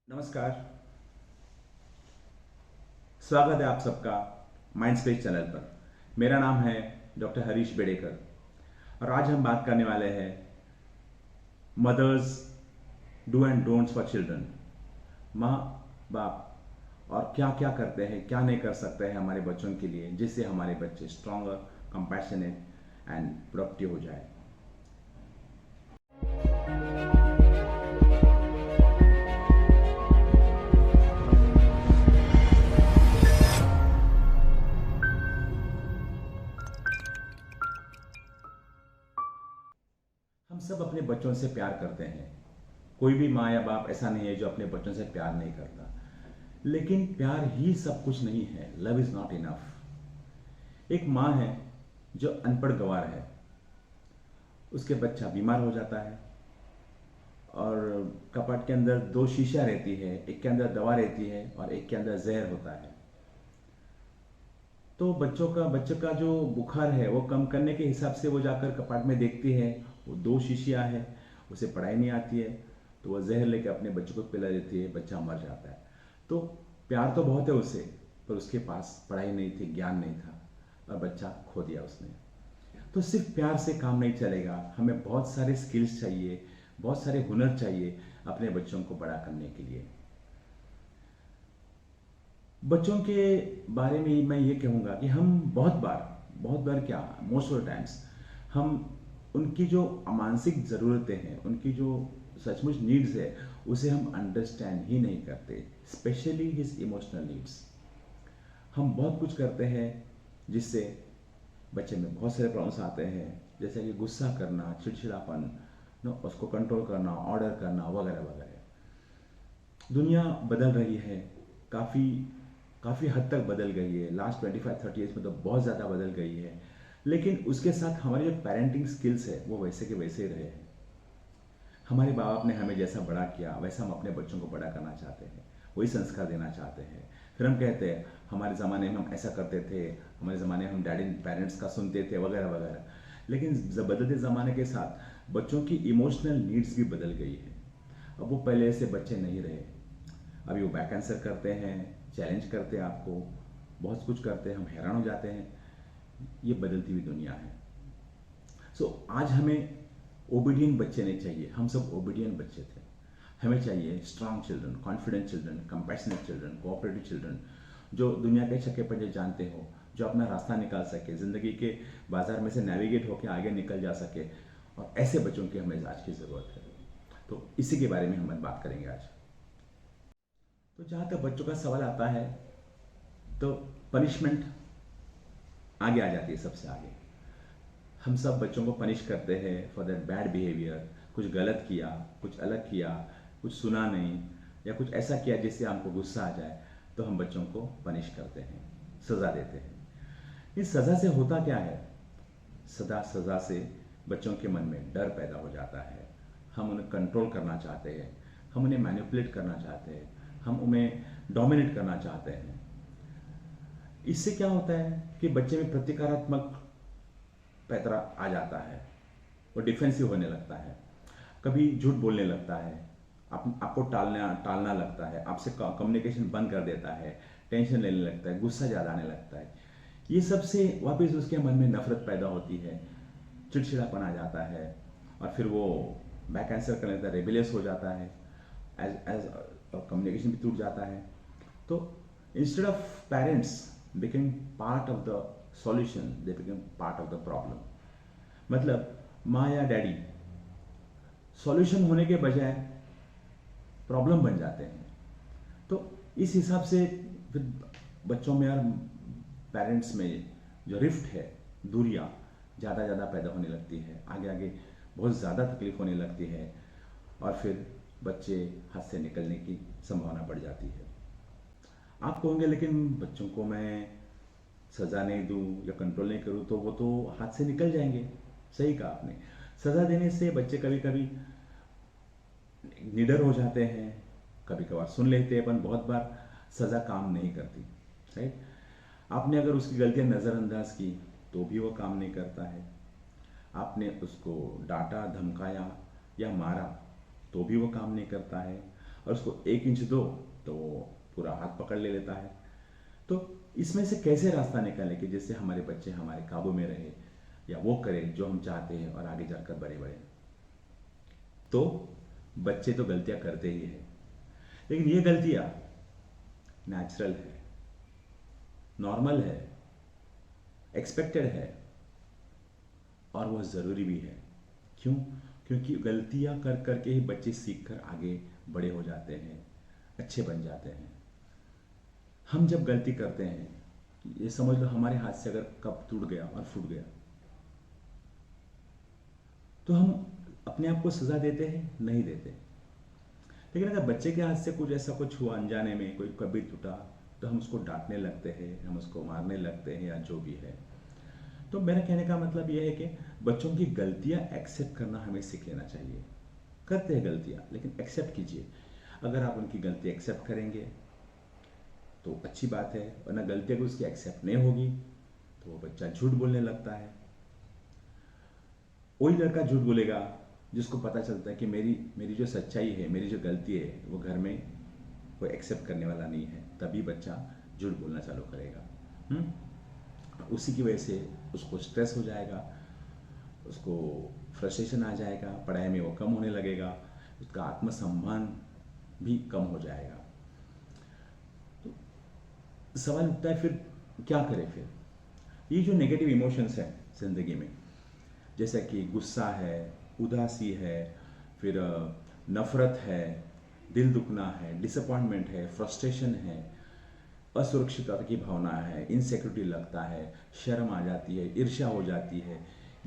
नमस्कार। स्वागत है आप सबका माइंड स्पेस चैनल पर। मेरा नाम है डॉक्टर हरीश बेड़ेकर और आज हम बात करने वाले हैं mothers do and don'ts for children. माँ बाप और क्या क्या करते हैं, क्या नहीं कर सकते हैं हमारे बच्चों के लिए, जिससे हमारे बच्चे स्ट्रॉन्गर, कंपैशनेट एंड प्रोडक्टिव हो जाए। हम सब अपने बच्चों से प्यार करते हैं। कोई भी माँ या बाप ऐसा नहीं है जो अपने बच्चों से प्यार नहीं करता। लेकिन प्यार ही सब कुछ नहीं है। Love is not enough. एक माँ है जो अनपढ़ गंवार है, उसके बच्चा बीमार हो जाता है और कपाट के अंदर दो शीशा रहती है, एक के अंदर दवा रहती है और एक के अंदर जहर होता है। तो बच्चों का जो बुखार है वो कम करने के हिसाब से वो जाकर कपाट में देखती है, वो दो शीशियाँ है, उसे पढ़ाई नहीं आती है, तो वो जहर लेके अपने बच्चों को पिला देती है, बच्चा मर जाता है। तो प्यार तो बहुत है उसे, पर उसके पास पढ़ाई नहीं थी, ज्ञान नहीं था और बच्चा खो दिया उसने। तो सिर्फ प्यार से काम नहीं चलेगा, हमें बहुत सारे स्किल्स चाहिए, बहुत सारे हुनर चाहिए अपने बच्चों को बड़ा करने के लिए। बच्चों के बारे में मैं ये कहूँगा कि हम बहुत बार क्या, मोस्ट ऑफ द टाइम्स हम उनकी जो मानसिक ज़रूरतें हैं, उनकी जो सचमुच नीड्स है, उसे हम अंडरस्टैंड ही नहीं करते, स्पेशली हिज इमोशनल नीड्स। हम बहुत कुछ करते हैं जिससे बच्चे में बहुत सारे प्रॉब्लम्स आते हैं, जैसे कि गुस्सा करना, चिड़चिड़ापन, उसको कंट्रोल करना, ऑर्डर करना वगैरह वगैरह। दुनिया बदल रही है, काफ़ी काफ़ी हद तक बदल गई है। लास्ट 25-30 ईयर्स में तो बहुत ज़्यादा बदल गई है। लेकिन उसके साथ हमारे जो पेरेंटिंग स्किल्स है वो वैसे के वैसे ही रहे हैं। हमारे माँ बाप ने हमें जैसा बड़ा किया वैसा हम अपने बच्चों को बड़ा करना चाहते हैं, वही संस्कार देना चाहते हैं। फिर हम कहते हैं हमारे ज़माने में हम ऐसा करते थे, हमारे ज़माने में हम डैडी पेरेंट्स का सुनते थे वगैरह वगैरह। लेकिन बदलते ज़माने के साथ बच्चों की इमोशनल नीड्स भी बदल गई है। अब वो पहले ऐसे बच्चे नहीं रहे। अभी वो बैक आंसर करते हैं, चैलेंज करते हैं आपको, बहुत कुछ करते हैं, हम हैरान हो जाते हैं। ये बदलती हुई दुनिया है। आज हमें ओबीडियंट बच्चे नहीं चाहिए, हम सब ओबीडियंट बच्चे थे। हमें चाहिए strong children, confident children, compassionate children, cooperative children, जो दुनिया के छक्के पंजे जानते हो, जो अपना रास्ता निकाल सके, ज़िंदगी के बाजार में से नेविगेट होकर आगे निकल जा सके। और ऐसे बच्चों की हमें आज की ज़रूरत है। तो इसी के बारे में हम बात करेंगे आज। तो जहाँ तक बच्चों का सवाल आता है, तो पनिशमेंट आगे आ जाती है, सबसे आगे। हम सब बच्चों को पनिश करते हैं फॉर दैट बैड बिहेवियर। कुछ गलत किया, कुछ अलग किया, कुछ सुना नहीं, या कुछ ऐसा किया जिससे हमको गुस्सा आ जाए, तो हम बच्चों को पनिश करते हैं, सज़ा देते हैं। इस सज़ा से होता क्या है? सज़ा से बच्चों के मन में डर पैदा हो जाता है। हम उन्हें कंट्रोल करना चाहते हैं, हम उन्हें मैनिपुलेट करना चाहते हैं, हम उन्हें डोमिनेट करना चाहते हैं। इससे क्या होता है कि बच्चे में प्रतिकारात्मक पैतरा आ जाता है, वो डिफेंसिव होने लगता है, कभी झूठ बोलने लगता है, आपको टालना टालना लगता है, आपसे कम्युनिकेशन बंद कर देता है, टेंशन लेने लगता है, गुस्सा ज़्यादा आने लगता है। ये सबसे वापस उसके मन में नफरत पैदा होती है, चिड़चिड़ापन आ जाता है और फिर वो बैक आंसर कर लेता है, रेबिलियस हो जाता है, एज एज कम्युनिकेशन भी टूट जाता है। तो instead of parents becoming part of the solution, they become part of the problem. मतलब माँ या डैडी सॉल्यूशन होने के बजाय प्रॉब्लम बन जाते हैं। तो इस हिसाब से फिर बच्चों में और पेरेंट्स में जो रिफ्ट है, दूरियाँ ज़्यादा पैदा होने लगती है, आगे आगे बहुत ज़्यादा तकलीफ होने लगती है और फिर बच्चे हाथ से निकलने की संभावना बढ़ जाती है। आप कहोगे लेकिन बच्चों को मैं सज़ा नहीं दूँ या कंट्रोल नहीं करूँ तो वो तो हाथ से निकल जाएंगे। सही कहा आपने। सज़ा देने से बच्चे कभी कभी निडर हो जाते हैं, कभी कभार सुन लेते हैं, पर बहुत बार सज़ा काम नहीं करती। राइट। आपने अगर उसकी गलतियां नज़रअंदाज की तो भी वो काम नहीं करता है। आपने उसको डांटा, धमकाया या मारा तो भी वो काम नहीं करता है। और उसको 1 इंच दो तो वो पूरा हाथ पकड़ ले लेता है। तो इसमें से कैसे रास्ता निकालें कि जिससे हमारे बच्चे हमारे काबू में रहे या वो करें जो हम चाहते हैं और आगे जाकर बड़े बड़े। तो बच्चे तो गलतियां करते ही हैं, लेकिन ये गलतियां नेचुरल है, नॉर्मल है, एक्सपेक्टेड है और वो ज़रूरी भी है। क्यों? क्योंकि गलतियां कर करके ही बच्चे सीख कर आगे बड़े हो जाते हैं, अच्छे बन जाते हैं। हम जब गलती करते हैं, ये समझ लो हमारे हाथ से अगर कप टूट गया और फूट गया, तो हम अपने आप को सजा देते हैं? नहीं देते। लेकिन अगर बच्चे के हाथ से कुछ ऐसा कुछ हुआ अनजाने में, कोई कभी टूटा, तो हम उसको डांटने लगते हैं, हम उसको मारने लगते हैं या जो भी है। तो मेरा कहने का मतलब यह है कि बच्चों की गलतियां एक्सेप्ट करना हमें सीख लेना चाहिए। करते हैं गलतियां, लेकिन एक्सेप्ट कीजिए। अगर आप उनकी गलती एक्सेप्ट करेंगे तो अच्छी बात है, वरना गलती अगर उसकी एक्सेप्ट नहीं होगी तो वो बच्चा झूठ बोलने लगता है। वही लड़का झूठ बोलेगा जिसको पता चलता है कि मेरी मेरी जो सच्चाई है, मेरी जो गलती है, वो घर में कोई एक्सेप्ट करने वाला नहीं है, तभी बच्चा झूठ बोलना चालू करेगा। उसी की वजह से उसको स्ट्रेस हो जाएगा, उसको फ्रस्ट्रेशन आ जाएगा, पढ़ाई में वो कम होने लगेगा, उसका आत्मसम्मान भी कम हो जाएगा। तो सवाल उठता है फिर क्या करें? फिर ये जो नेगेटिव इमोशंस हैं ज़िंदगी में, जैसे कि गुस्सा है, उदासी है, फिर नफ़रत है, दिल दुखना है, डिसअपॉइंटमेंट है, फ्रस्ट्रेशन है, असुरक्षितता की भावना है, इनसिक्योरिटी लगता है, शर्म आ जाती है, ईर्ष्या हो जाती है,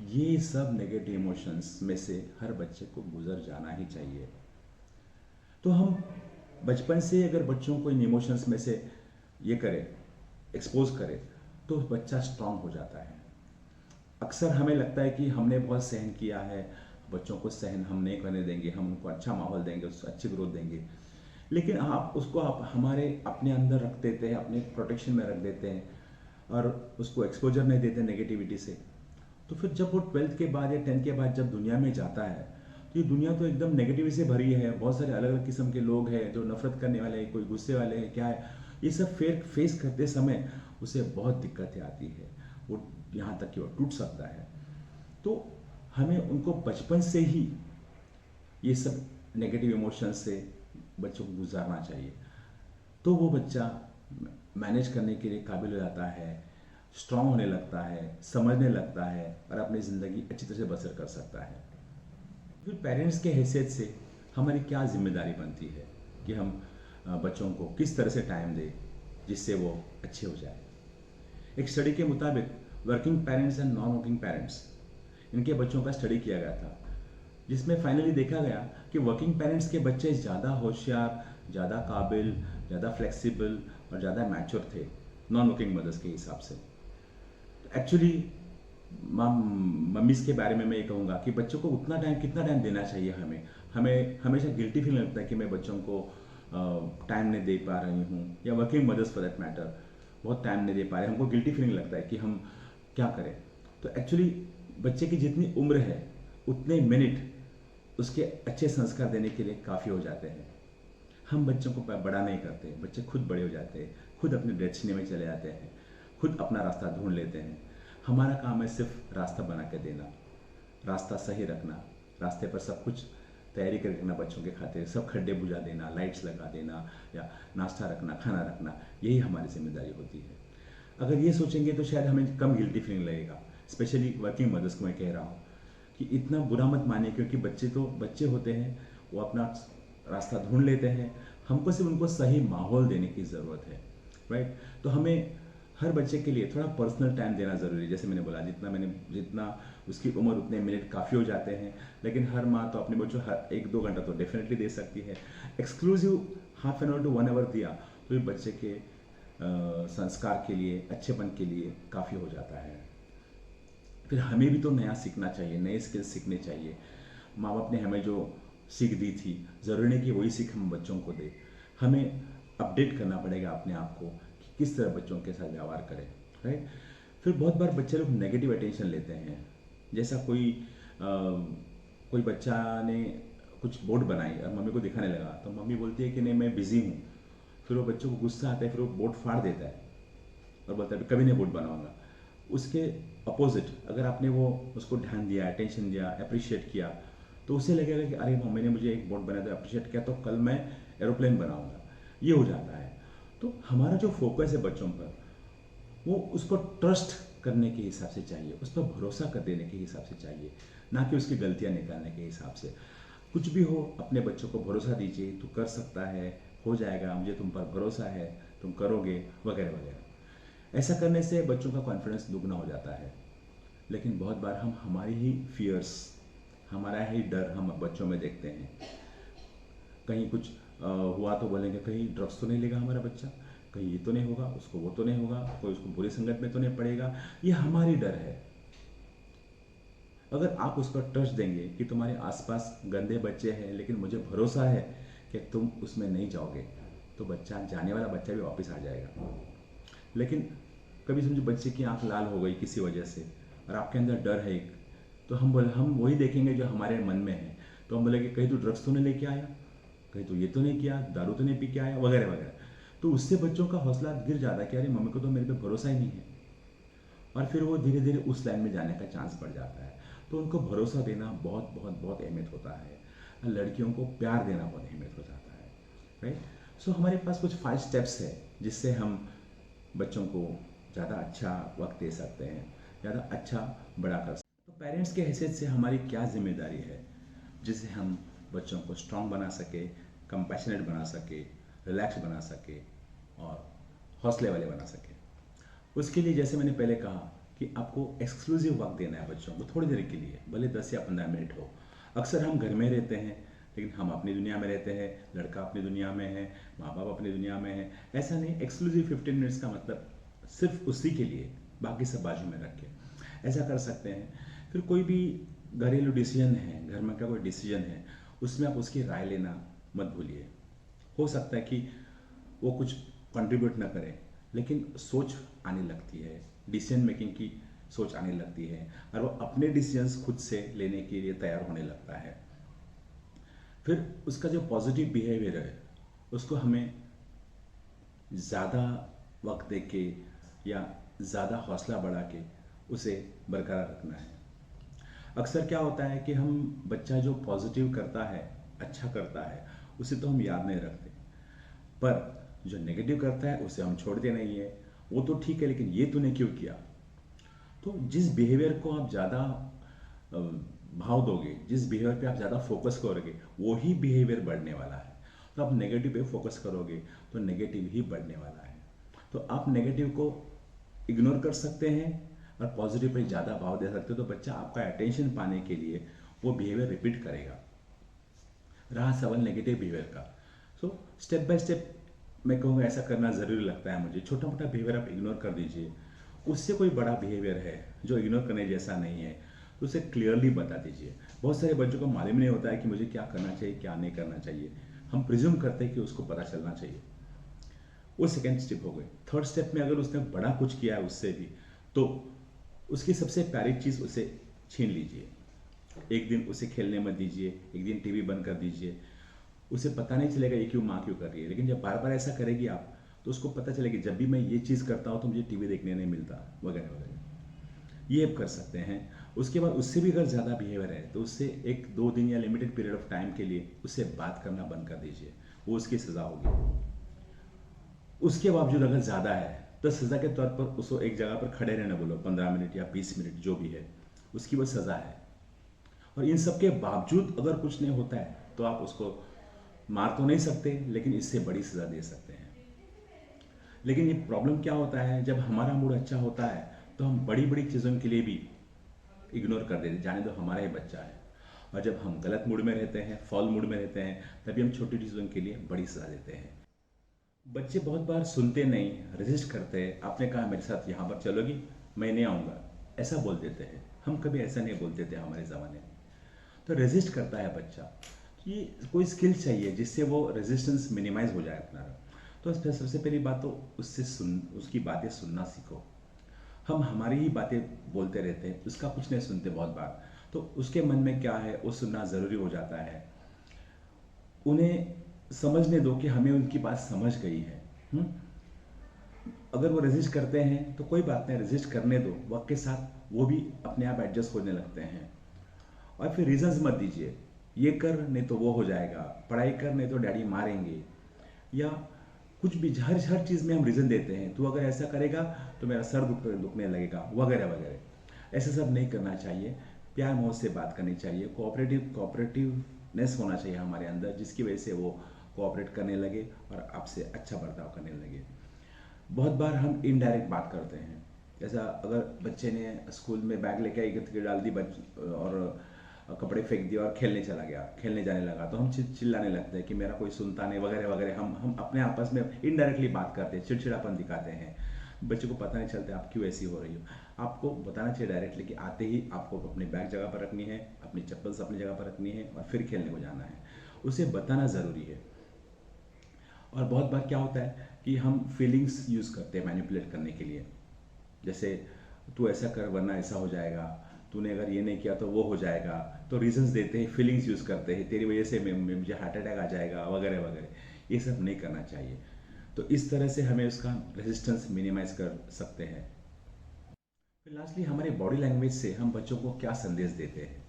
ये सब नेगेटिव इमोशंस में से हर बच्चे को गुजर जाना ही चाहिए। तो हम बचपन से अगर बच्चों को इन इमोशंस में से ये करें, एक्सपोज करें, तो बच्चा स्ट्रांग हो जाता है। अक्सर हमें लगता है कि हमने बहुत सहन किया है, बच्चों को सहन हम नहीं करने देंगे, हम उनको अच्छा माहौल देंगे, उसको अच्छी ग्रोथ देंगे। लेकिन आप हमारे अपने अंदर रख देते हैं, अपने प्रोटेक्शन में रख देते हैं और उसको एक्सपोजर नहीं देते नेगेटिविटी से। तो फिर जब वो 12th के बाद या 10th के बाद जब दुनिया में जाता है, तो ये दुनिया तो एकदम नेगेटिविटी से भरी है। बहुत सारे अलग अलग किस्म के लोग हैं, जो नफरत करने वाले हैं, कोई गुस्से वाले हैं, क्या है, ये सब फेस करते समय उसे बहुत दिक्कतें आती है, वो यहाँ तक कि वो टूट सकता है। तो हमें उनको बचपन से ही ये सब नेगेटिव इमोशंस से बच्चों को गुजारना चाहिए, तो वो बच्चा मैनेज करने के लिए काबिल हो जाता है, स्ट्रांग होने लगता है, समझने लगता है और अपनी ज़िंदगी अच्छी तरह से बसर कर सकता है। फिर पेरेंट्स के हैसियत से हमारी क्या जिम्मेदारी बनती है कि हम बच्चों को किस तरह से टाइम दें जिससे वो अच्छे हो जाए। एक स्टडी के मुताबिक working parents and non working parents, इनके बच्चों का स्टडी किया गया था, जिसमें फाइनली देखा गया कि वर्किंग पेरेंट्स के बच्चे ज़्यादा होशियार, ज़्यादा काबिल, ज़्यादा फ्लेक्सिबल और ज़्यादा मैच्योर थे नॉन वर्किंग मदर्स के हिसाब से। एक्चुअली मम्मीज़ के बारे में मैं ये कहूँगा कि बच्चों को कितना टाइम देना चाहिए। हमें हमेशा गिल्टी फील लगता है कि मैं बच्चों को टाइम नहीं दे पा रही हूँ, या working mothers for that matter बहुत टाइम नहीं दे पा रहे, हमको गिल्टी फीलिंग लगता है कि हम क्या करें। तो एक्चुअली बच्चे की जितनी उम्र है उतने मिनट उसके अच्छे संस्कार देने के लिए काफ़ी हो जाते हैं। हम बच्चों को बड़ा नहीं करते, बच्चे खुद बड़े हो जाते हैं, खुद अपने डेस्टिनी में चले जाते हैं, खुद अपना रास्ता ढूंढ लेते हैं। हमारा काम है सिर्फ रास्ता बना के देना, रास्ता सही रखना, रास्ते पर सब कुछ तैयारी करके रखना, बच्चों के खातिर सब खड्डे बुझा देना, लाइट्स लगा देना या नाश्ता रखना, खाना रखना, यही हमारी जिम्मेदारी होती है। अगर ये सोचेंगे तो शायद हमें कम गिल्टी फीलिंग लगेगा। स्पेशली वर्किंग मदर्स को मैं कह रहा हूँ कि इतना बुरा मत मानिए, क्योंकि बच्चे तो बच्चे होते हैं, वो अपना रास्ता ढूंढ लेते हैं, हमको सिर्फ उनको सही माहौल देने की ज़रूरत है, राइट। तो हमें हर बच्चे के लिए थोड़ा पर्सनल टाइम देना ज़रूरी है। जैसे मैंने बोला, जितना उसकी उम्र उतने मिनट काफ़ी हो जाते हैं, लेकिन हर माँ तो अपने बच्चों हर 1-2 घंटा तो डेफिनेटली दे सकती है। Exclusive half an hour to 1 hour दिया तो ये बच्चे के संस्कार के लिए, अच्छेपन के लिए काफ़ी हो जाता है। फिर हमें भी तो नया सीखना चाहिए, नए स्किल्स सीखने चाहिए। माँ बाप ने हमें जो सीख दी थी, ज़रूरी नहीं कि वही सीख हम बच्चों को दें। हमें अपडेट करना पड़ेगा अपने आप को कि किस तरह बच्चों के साथ व्यवहार करें, राइट। फिर बहुत बार बच्चे लोग नेगेटिव अटेंशन लेते हैं। जैसा कोई बच्चा ने कुछ बोर्ड बनाई और मम्मी को दिखाने लगा, तो मम्मी बोलती है कि नहीं मैं बिज़ी हूँ। फिर वो बच्चों को गुस्सा आता है, फिर वो बोर्ड फाड़ देता है और बोलता है कभी नहीं बोर्ड बनाऊंगा। उसके अपोजिट अगर आपने वो उसको ध्यान दिया, अटेंशन दिया, अप्रिशिएट किया, तो उसे लगेगा कि अरे मम्मी ने मुझे एक बोर्ड बनाया तो अप्रिशिएट किया, तो कल मैं एरोप्लेन बनाऊंगा। ये हो जाता है। तो हमारा जो फोकस है बच्चों पर, वो उसको ट्रस्ट करने के हिसाब से चाहिए, उस पर भरोसा कर देने के हिसाब से चाहिए, ना कि उसकी गलतियां निकालने के हिसाब से। कुछ भी हो अपने बच्चों को भरोसा दीजिए, तू कर सकता है, हो जाएगा, मुझे तुम पर भरोसा है, तुम करोगे, वगैरह वगैरह। ऐसा करने से बच्चों का कॉन्फिडेंस दुगना हो जाता है। लेकिन बहुत बार हम हमारी ही फियर्स, हमारा ही डर हम बच्चों में देखते हैं। कहीं कुछ हुआ तो बोलेंगे कहीं ड्रग्स तो नहीं लेगा हमारा बच्चा, कहीं ये तो नहीं होगा, उसको वो तो नहीं होगा, कोई उसको बुरी संगत में तो नहीं पड़ेगा। ये हमारी डर है। अगर आप उसको ट्रस्ट देंगे कि तुम्हारे आसपास गंदे बच्चे हैं लेकिन मुझे भरोसा है कि तुम उसमें नहीं जाओगे, तो बच्चा, जाने वाला बच्चा भी वापस आ जाएगा। लेकिन कभी समझो बच्चे की आंख लाल हो गई किसी वजह से और आपके अंदर डर है एक, तो हम वही देखेंगे जो हमारे मन में है। तो हम बोलेंगे कहीं तो ड्रग्स तो नहीं लेके आया, कहीं तो ये तो नहीं किया, दारू तो नहीं पी के आया, वगैरह वगैरह। तो उससे बच्चों का हौसला गिर जाता है कि अरे मम्मी को तो मेरे पे भरोसा ही नहीं है, और फिर वो धीरे धीरे उस लाइन में जाने का चांस बढ़ जाता है। तो उनको भरोसा देना बहुत बहुत बहुत अहमियत होता है। लड़कियों को प्यार देना बहुत अहमियत हो जाता है, राइट। सो हमारे पास कुछ 5 स्टेप्स है जिससे हम बच्चों को ज़्यादा अच्छा वक्त दे सकते हैं, ज़्यादा अच्छा बड़ा कर सकते हैं। तो पेरेंट्स के हैसियत से हमारी क्या जिम्मेदारी है जिससे हम बच्चों को स्ट्रांग बना सके, कंपैशनेट बना सके, रिलैक्स बना सके और हौसले वाले बना सके। उसके लिए जैसे मैंने पहले कहा कि आपको एक्सक्लूसिव वक्त देना है बच्चों को, थोड़ी देर के लिए, भले 10 या 15 मिनट हो। अक्सर हम घर में रहते हैं लेकिन हम अपनी दुनिया में रहते हैं, लड़का अपनी दुनिया में है, माँ बाप अपनी दुनिया में है। ऐसा नहीं, एक्सक्लूसिव 15 मिनट्स का मतलब सिर्फ उसी के लिए, बाकी सब बाजू में रख के ऐसा कर सकते हैं। फिर कोई भी घरेलू डिसीजन है, घर में का कोई डिसीजन है, उसमें आप उसकी राय लेना मत भूलिए। हो सकता है कि वो कुछ कंट्रीब्यूट ना करें, लेकिन सोच आने लगती है, डिसीजन मेकिंग की सोच आने लगती है, और वो अपने डिसीजंस खुद से लेने के लिए तैयार होने लगता है। फिर उसका जो पॉजिटिव बिहेवियर है उसको हमें ज़्यादा वक्त दे के या ज़्यादा हौसला बढ़ा के उसे बरकरार रखना है। अक्सर क्या होता है कि हम बच्चा जो पॉजिटिव करता है, अच्छा करता है, उसे तो हम याद नहीं रखते, पर जो नेगेटिव करता है उसे हम छोड़ते नहीं है। वो तो ठीक है लेकिन ये तूने क्यों किया। तो जिस बिहेवियर को आप ज़्यादा भाव दोगे, जिस बिहेवियर पे आप ज़्यादा फोकस करोगे, वो ही बिहेवियर बढ़ने वाला है। तो आप नेगेटिव पे फोकस करोगे तो नेगेटिव ही बढ़ने वाला है। तो आप नेगेटिव को इग्नोर कर सकते हैं और पॉजिटिव पे ज़्यादा भाव दे सकते हो, तो बच्चा आपका अटेंशन पाने के लिए वो बिहेवियर रिपीट करेगा। रहा सवाल नेगेटिव बिहेवियर का, सो स्टेप बाय स्टेप मैं कहूँगा ऐसा करना ज़रूरी लगता है मुझे। छोटा मोटा बिहेवियर आप इग्नोर कर दीजिए, उससे कोई बड़ा बिहेवियर है जो इग्नोर करने जैसा नहीं है तो उसे क्लियरली बता दीजिए। बहुत सारे बच्चों को मालूम नहीं होता है कि मुझे क्या करना चाहिए, क्या नहीं करना चाहिए। हम प्रिज्यूम करते हैं कि उसको पता चलना चाहिए। वो सेकेंड स्टेप हो गई। थर्ड स्टेप में अगर उसने बड़ा कुछ किया है उससे भी, तो उसकी सबसे प्यारी चीज़ उसे छीन लीजिए। एक दिन उसे खेलने मत दीजिए, एक दिन टीवी बंद कर दीजिए। उसे पता नहीं चलेगा ये क्यों माँ क्यों कर रही है, लेकिन जब बार बार ऐसा करेगी आप, तो उसको पता चलेगा जब भी मैं ये चीज़ करता हूँ तो मुझे टीवी देखने नहीं मिलता, वगैरह वगैरह। ये आप कर सकते हैं। उसके बाद उससे भी अगर ज़्यादा बिहेवियर है तो उससे 1-2 दिन या लिमिटेड पीरियड ऑफ टाइम के लिए उससे बात करना बंद कर दीजिए, वो उसकी सज़ा होगी। उसके बावजूद अगर ज़्यादा है तो सज़ा के तौर पर उसको एक जगह पर खड़े रहने बोलो 15 मिनट या 20 मिनट, जो भी है उसकी वो सज़ा है। और इन सब के बावजूद अगर कुछ नहीं होता है तो आप उसको मार तो नहीं सकते, लेकिन इससे बड़ी सज़ा दे सकते हैं। लेकिन ये प्रॉब्लम क्या होता है, जब हमारा मूड अच्छा होता है तो हम बड़ी बड़ी चीज़ों के लिए भी इग्नोर कर देते, जाने दो हमारा ही बच्चा है। और जब हम गलत मूड में रहते हैं, फॉल मूड में रहते हैं, तभी हम छोटी चीज़ों के लिए बड़ी सज़ा देते हैं। बच्चे बहुत बार सुनते नहीं, रेजिस्ट करते हैं। आपने कहा मेरे साथ यहाँ पर चलोगी, मैं नहीं आऊँगा, ऐसा बोल देते हैं। हम कभी ऐसा नहीं बोलते थे हमारे ज़माने में। तो रेजिस्ट करता है बच्चा। ये कोई स्किल चाहिए जिससे वो रेजिस्टेंस मिनिमाइज हो जाए अपना। तो सबसे पहली बात तो उसकी बातें सुनना सीखो। हम हमारी ही बातें बोलते रहते हैं, उसका कुछ नहीं सुनते बहुत बार। तो उसके मन में क्या है वो सुनना ज़रूरी हो जाता है। उन्हें समझने दो कि हमें उनकी बात समझ गई है। अगर वो रेजिस्ट करते हैं तो कोई बात नहीं, रेजिस्ट करने दो, वक्त के साथ वो भी अपने आप एडजस्ट होने लगते हैं। और फिर रीजंस मत दीजिए, ये कर नहीं तो वो हो जाएगा, पढ़ाई कर नहीं तो डैडी मारेंगे, या कुछ भी हर हर चीज़ में हम रीज़न देते हैं, तू अगर ऐसा करेगा तो मेरा सर दुखने लगेगा वगैरह वगैरह। ऐसा सब नहीं करना चाहिए, प्यार मोह से बात करनी चाहिए, कोऑपरेटिवनेस होना चाहिए हमारे अंदर, जिसकी वजह से वो कोऑपरेट करने लगे और आपसे अच्छा बर्ताव करने लगे। बहुत बार हम इनडायरेक्ट बात करते हैं, जैसा अगर बच्चे ने स्कूल में बैग लेके आई डाल दी और कपड़े फेंक दिए और खेलने चला गया, खेलने जाने लगा, तो हम चिल्लाने लगते हैं कि मेरा कोई सुनता नहीं वगैरह वगैरह। हम अपने आपस में इनडायरेक्टली बात करते हैं, चिड़चिड़ापन दिखाते हैं, बच्चे को पता नहीं चलता आप क्यों ऐसी हो रही हो। आपको बताना चाहिए डायरेक्टली कि आते ही आपको अपनी बैग जगह पर रखनी है, अपनी चप्पल्स अपनी जगह पर रखनी है और फिर खेलने को जाना है। उसे बताना ज़रूरी है। और बहुत बार क्या होता है कि हम फीलिंग्स यूज़ करते हैं मैनिपुलेट करने के लिए, जैसे तू ऐसा कर वरना ऐसा हो जाएगा, तूने अगर ये नहीं किया तो वो हो जाएगा, तो रीजंस देते हैं, फीलिंग्स यूज़ करते हैं, तेरी वजह से मुझे हार्ट अटैक आ जाएगा वगैरह वगैरह। ये सब नहीं करना चाहिए। तो इस तरह से हमें उसका रेजिस्टेंस मिनिमाइज कर सकते हैं। फिर लास्टली हमारी बॉडी लैंग्वेज से हम बच्चों को क्या संदेश देते हैं।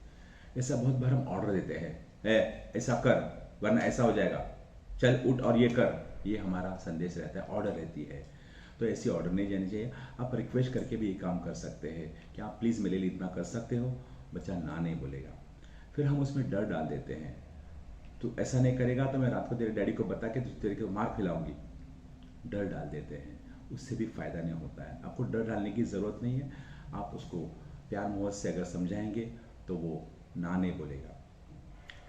ऐसा बहुत बार हम ऑर्डर देते हैं, ऐसा कर वरना ऐसा हो जाएगा, चल उठ और ये कर, ये हमारा संदेश रहता है, ऑर्डर रहती है। तो ऐसी ऑर्डर नहीं जानी चाहिए। आप रिक्वेस्ट करके भी ये काम कर सकते हैं कि आप प्लीज़ मेरे लिए इतना कर सकते हो, बच्चा ना नहीं बोलेगा। फिर हम उसमें डर डाल देते हैं, तो ऐसा नहीं करेगा तो मैं रात को तेरे डैडी को बता के तेरे को मार खिलाऊंगी, डर डाल देते हैं, उससे भी फ़ायदा नहीं होता है। आपको डर डालने की ज़रूरत नहीं है, आप उसको प्यार मोहब्बत से अगर समझाएंगे तो वो ना नहीं बोलेगा।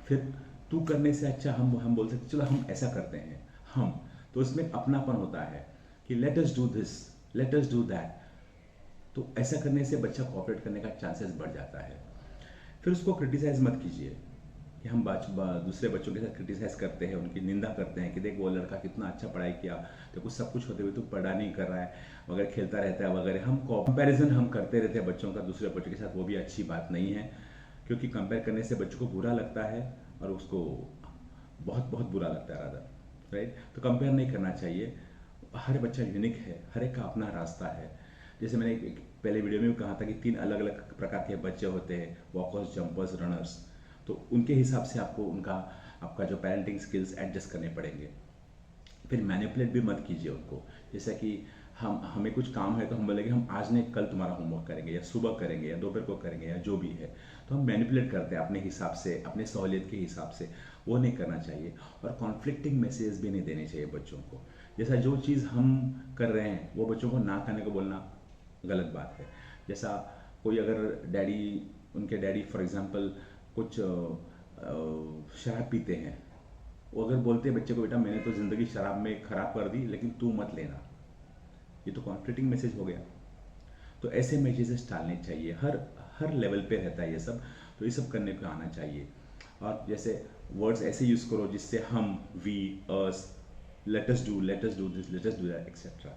फिर तू करने से अच्छा हम बोल सकते चलो हम ऐसा करते हैं, हम तो उसमें अपनापन होता है कि late us do this, let us do that. तो ऐसा करने से बच्चा कोऑपरेट करने का चांसेस बढ़ जाता है। फिर उसको क्रिटिसाइज मत कीजिए कि हम दूसरे बच्चों के साथ क्रिटिसाइज करते हैं, उनकी निंदा करते हैं कि देख वो लड़का कितना अच्छा पढ़ाई किया, तो कुछ सब कुछ होते हुए तो पढ़ा नहीं कर रहा है वगैरह, खेलता रहता है वगैरह। हम कंपैरिजन हम करते रहते हैं बच्चों का दूसरे बच्चों के साथ, वो भी अच्छी बात नहीं है, क्योंकि कंपेयर करने से बच्चों को बुरा लगता है और उसको बहुत बहुत बुरा लगता है रादर, राइट। तो कंपेयर नहीं करना चाहिए। हर बच्चा यूनिक है, हर एक का अपना रास्ता है। जैसे मैंने एक पहले वीडियो में भी कहा था कि 3 अलग अलग प्रकार के बच्चे होते हैं, वॉकर्स, जंपर्स, रनर्स। तो उनके हिसाब से आपको आपका जो पेरेंटिंग स्किल्स एडजस्ट करने पड़ेंगे। फिर मैनिपुलेट भी मत कीजिए उनको, जैसा कि हमें कुछ काम है तो हम बोलेंगे हम आज नहीं कल तुम्हारा होमवर्क करेंगे, या सुबह करेंगे, या दोपहर को करेंगे, या जो भी है। तो हम मैनिपुलेट करते हैं अपने हिसाब से, अपने सहूलियत के हिसाब से। वो नहीं करना चाहिए। और कॉन्फ्लिक्टिंग मैसेज भी नहीं देने चाहिए बच्चों को। जैसा जो चीज़ हम कर रहे हैं वो बच्चों को ना करने को बोलना गलत बात है। जैसा कोई अगर उनके डैडी फॉर एग्जांपल कुछ शराब पीते हैं, वो अगर बोलते हैं बच्चे को बेटा मैंने तो ज़िंदगी शराब में ख़राब कर दी लेकिन तू मत लेना, ये तो कॉन्फ्लिक्टिंग मैसेज हो गया। तो ऐसे मैसेजेस टालने चाहिए। हर हर लेवल पे रहता है ये सब, तो ये सब करने को आना चाहिए। और जैसे वर्ड्स ऐसे यूज़ करो जिससे हम, we, us, let us do this, let us do that etcetera.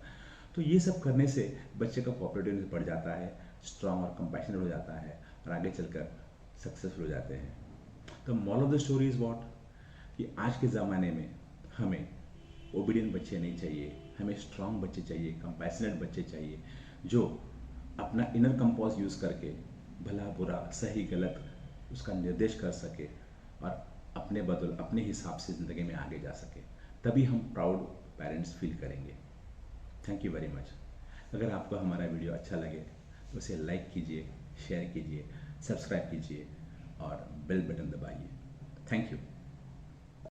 तो ये सब करने से बच्चे का कोऑपरेटिवनेस बढ़ जाता है, स्ट्रांग और कंपैशनेट हो जाता है, और आगे चलकर सक्सेसफुल हो जाते हैं। तो moral of the story is what, कि आज के ज़माने में हमें ओबीडियंट बच्चे नहीं चाहिए, हमें स्ट्रांग बच्चे चाहिए, कंपैशनेट बच्चे चाहिए, जो अपना इनर कंपास यूज़ करके भला बुरा सही गलत उसका निर्देश कर सके और अपने हिसाब से ज़िंदगी में आगे जा सके। तभी हम प्राउड पेरेंट्स फील करेंगे। Thank you very much. अगर आपको हमारा वीडियो अच्छा लगे तो उसे लाइक कीजिए, शेयर कीजिए, सब्सक्राइब कीजिए और बेल बटन दबाइए। Thank you.